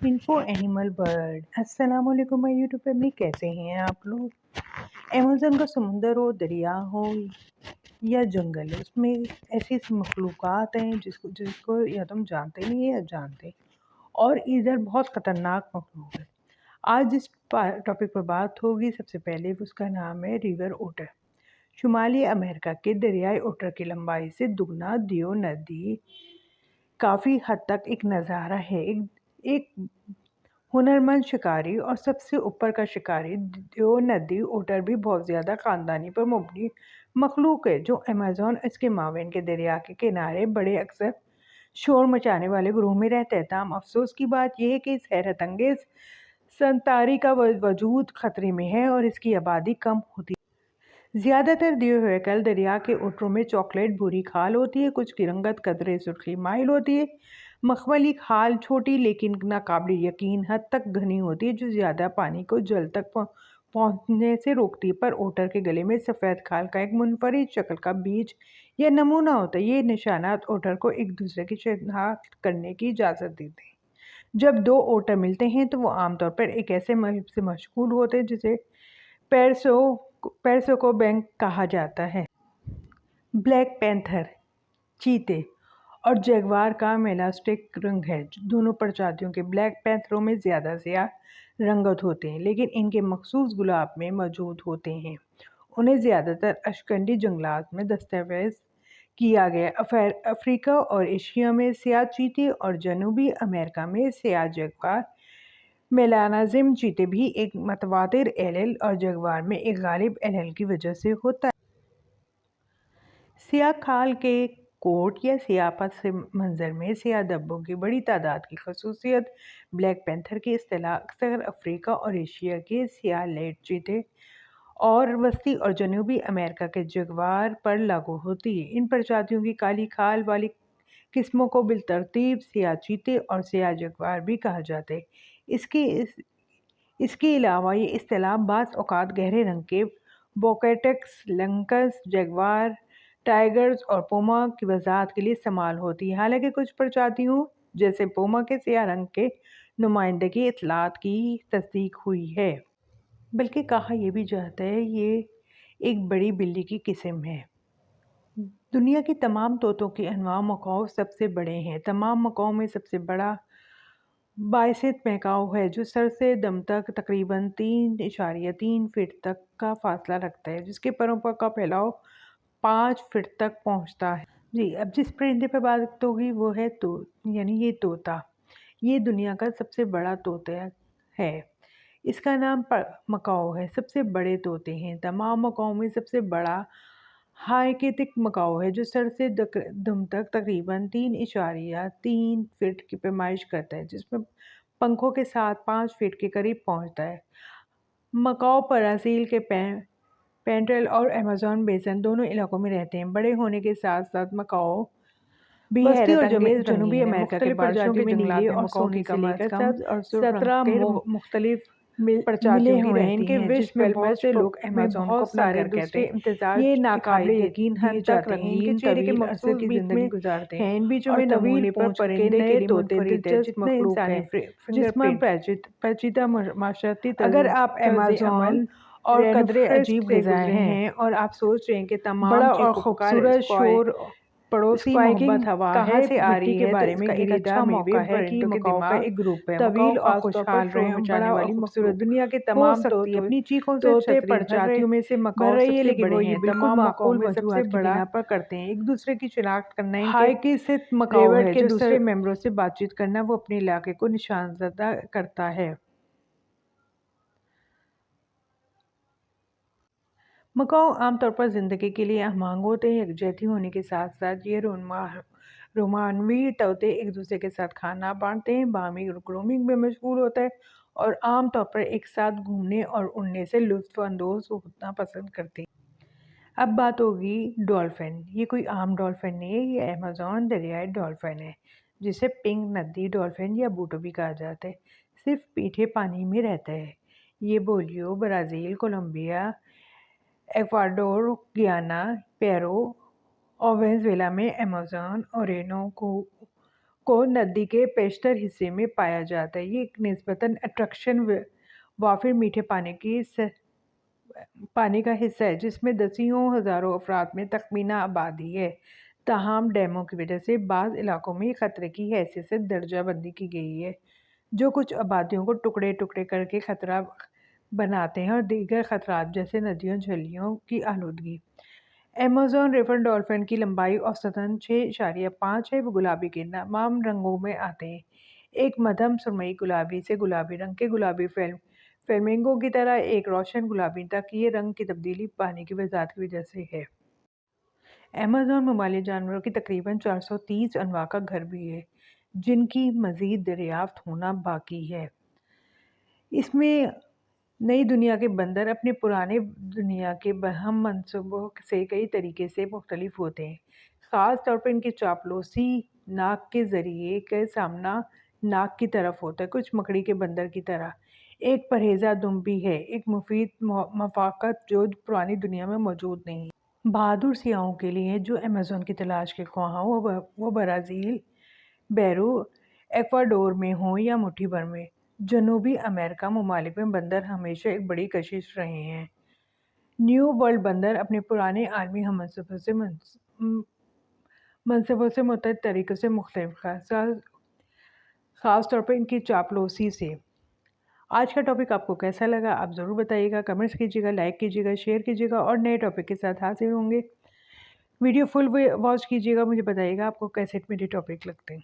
Info animal world. अस्सलाम वालेकुम my YouTube family, कैसे हैं आप लोग। अमेज़न का समुंदर हो, दरिया हो या जंगल, उसमें ऐसी मखलूक़ात हैं जिसको जिसको या तुम जानते नहीं या जानते, और इधर बहुत ख़तरनाक मखलूक है। आज जिस टॉपिक पर बात होगी, सबसे पहले उसका नाम है रिवर ओटर। शुमाली अमेरिका के दरियाई ओटर की लंबाई से दुगना दियो नदी काफ़ी हद तक एक नज़ारा है। एक हुनरमंद शिकारी और सबसे ऊपर का शिकारी। दियो नदी ओटर भी बहुत ज़्यादा ख़ानदानी पर मुबनी मखलूक है जो अमेज़न इसके मावेन के दरिया के किनारे बड़े अक्सर शोर मचाने वाले ग्रोह में रहते हैं। ताम अफसोस की बात यह है कि इस हैरत अंगेज़ संतारी का वजूद खतरे में है और इसकी आबादी कम होती है। ज़्यादातर दियोहेकल दरिया के ओटरों में चॉकलेट भूरी खाल होती है, कुछ की रंगत कदरे सुर्खी माइल होती है। मखमली खाल छोटी लेकिन नाकाबिल यकीन हद तक घनी होती है जो ज़्यादा पानी को जल तक पहुंचने से रोकती है, पर ओटर के गले में सफ़ेद खाल का एक मुनफरिद शक्ल का बीज या नमूना होता है। ये निशानात ओटर को एक दूसरे की शिनाख्त करने की इजाज़त देते हैं। जब दो ओटर मिलते हैं तो वो आमतौर पर एक ऐसे मल्ब से मशगूल होते हैं जिसे पैरसो बैंक कहा जाता है। ब्लैक पैंथर, चीते और जैगवार का मेलास्टिक रंग है। दोनों प्रजातियों के ब्लैक पैंथरों में ज़्यादा स्याह रंगत होते हैं, लेकिन इनके मखसूस गुलाब में मौजूद होते हैं। उन्हें ज़्यादातर अशकंडी जंगलात में दस्तावेज़ किया गया। अफ्रीका और एशिया में स्याह चीते और जनूबी अमेरिका में स्याह जैगवार मेलानाजिम चीते भी एक मतवातिर एलेल और जगवार में एक गालिब एलेल की वजह से होता है। स्याह खाल के कोट या सियापत से मंजर में स्याह धब्बों की बड़ी तादाद की खसूसियत ब्लैक पैंथर की इस्तेलाह अक्सर अफ्रीका और एशिया के स्याह लेट चीते और वस्ती और जनूबी अमेरिका के जगवार पर लागू होती है। इन प्रजातियों की काली खाल वाली किस्मों को बिलतरतीब स्याह चीते और स्याह जगवार भी कहा जाता है। इसके अलावा ये इस्तेलाह बाज़ औक़ात गहरे रंग के बोकेटेक्स, लंकस, जगवार, टाइगर्स और पोमा की वज़ाहत के लिए इस्तेमाल होती है। हालांकि कुछ प्रजातियों जैसे पोमा के स्याह रंग के नुमाइंदगी इतलात की तस्दीक हुई है, बल्कि कहा यह भी जाता है ये एक बड़ी बिल्ली की किस्म है। दुनिया की तमाम तोतों के अनवा मकाऊ सबसे बड़े हैं। तमाम मकाऊ में सबसे बड़ा बाइसेत मैकाऊ है जो सर से दम तक तकरीबन 3.3 फीट तक का फासला रखता है, जिसके परों पर का फैलाव 5 फीट तक पहुंचता है। जी, अब जिस परिंदे पर बात होगी वो है यानी ये तोता। ये दुनिया का सबसे बड़ा तोता है। इसका नाम मकाऊ है। सबसे बड़े तोते हैं। तमाम मकाऊ में सबसे बड़ा हाइकेटिक मकाऊ है जो सर से दम तक तकरीबन 3.3 फीट की पैमाइश करता है, जिसमें पंखों के साथ 5 फीट के करीब पहुंचता है। मकाऊ ब्राज़ील के पेंट्रेल और अमेज़न बेसन दोनों इलाकों में रहते हैं। बड़े होने के साथ साथ मकाऊ भी हैरत अंगेज़ जनूबी अमेरिका के प्रजातियों के नीले और सोने से लेकर सब्ज़ और सुर्ख रंग 17 मुख्तलिफ प्रजातियों की रहती हैं। विश्व में बहुत से लोग अमेज़न को अपना घर कहते हैं। ये नाकाबिल यकीन हद तक रंगीन तवील अरसे की ज़िंदगी गुजारते हैं। इन बीचों में नवील पूंछ के नए तोते दिलचस्प मखलूक हैं जिसमें पेचीदा माशरती अगर आप अमेज़न और कदरे अजीब गुज़ारे हैं और आप सोच रहे हैं कि तमाम बड़ा और खूबसूरत शोर पड़ोसी मोहब्बत हवा कहाँ से आ रही है, के बारे में एक अच्छा मौका है कि मकाऊ का एक ग्रुप है तवील और खुशहाल रहे मचाने वाली खूबसूरत दुनिया के तमाम तोते अपनी चीखों से प्रजातियों में से मकाऊ सबसे लेकिन वो ये बिल्कुल माकूल वजूहात की बिना पर करते हैं। एक दूसरे की शिनाख्त करना इनके सिर्फ मकाऊ है के दूसरे मेंबरों से बातचीत करना वो अपने इलाके को निशानजदा करता है। मकाऊ आमतौर पर ज़िंदगी के लिए अहमांग होते हैं। यकजहती होने के साथ साथ ये रोमानवी तोते एक दूसरे के साथ खाना बांटते हैं, बाहमी ग्रूमिंग में मशगूल होता है और आमतौर पर एक साथ घूमने और उड़ने से लुत्फ़ अंदोज़ होना पसंद करते हैं। अब बात होगी डॉल्फिन। ये कोई आम डॉल्फिन नहीं है, ये अमेज़न दरियाई डॉल्फिन है जिसे पिंक नदी डॉल्फिन या बूटो भी कहा जाता है। सिर्फ मीठे पानी में रहता है। ये बोलियो ब्राज़ील, कोलंबिया, एक्वाडोर, गियाना, पेरू और वेनेज़ुएला में अमेज़न, ओरेनोको को नदी के पेशतर हिस्से में पाया जाता है। ये एक निस्बतन अट्रैक्शन वाफिर मीठे पानी का हिस्सा है जिसमें दसियों हज़ारों अफराद में तखमीना आबादी है। ताहम डैमों की वजह से बाज़ इलाकों में खतरे की हैसियत से दर्जा बंदी की गई है, जो कुछ आबादियों को टुकड़े टुकड़े करके खतरा बनाते हैं, और दीगर खतरात जैसे नदियों झीलों की आलूदगी। अमेज़न रिवर डॉल्फिन की लंबाई औसतन 6.5 है। वो गुलाबी के तमाम रंगों में आते हैं, एक मध्यम सुरमई गुलाबी से गुलाबी रंग के गुलाबी फ्लेमिंगो की तरह एक रोशन गुलाबी तक। ये रंग की तब्दीली पानी की वज़ाहत की वजह से है। अमेज़न ममालिया जानवरों की तकरीबन 430 अनवा का घर भी है, जिनकी मज़ीद दरियाफ्त होना बाकी है। इसमें नई दुनिया के बंदर अपने पुराने दुनिया के बरहम मंसूबों से कई तरीके से मुख्तलिफ होते हैं। ख़ास तौर पर इनकी चापलूसी नाक के ज़रिए का सामना नाक की तरफ होता है, कुछ मकड़ी के बंदर की तरह। एक परहेज़ा दुम भी है, एक मुफीद मफ़ाक़त जो पुरानी दुनिया में मौजूद नहीं। बहादुर सियाहों के लिए जो अमेज़न की तलाश के ख्वाह हों, वो ब्राज़ील, पेरू, एक्वाडोर में हों या मुट्ठी भर में, जनूबी अमेरिका ममालिक में बंदर हमेशा एक बड़ी कशिश रहे हैं। न्यू वर्ल्ड बंदर अपने पुराने आलमी मनसबों से मुतअद्दिद तरीक़ों से मुख्तलिफ, ख़ास तौर पर इनकी चापलूसी से। आज का टॉपिक आपको कैसा लगा आप ज़रूर बताइएगा, कमेंट्स कीजिएगा, लाइक कीजिएगा, शेयर कीजिएगा, और नए टॉपिक के साथ हाजिर होंगे। वीडियो फुल वॉच कीजिएगा, मुझे बताइएगा आपको कैसे मेरे टॉपिक लगते हैं।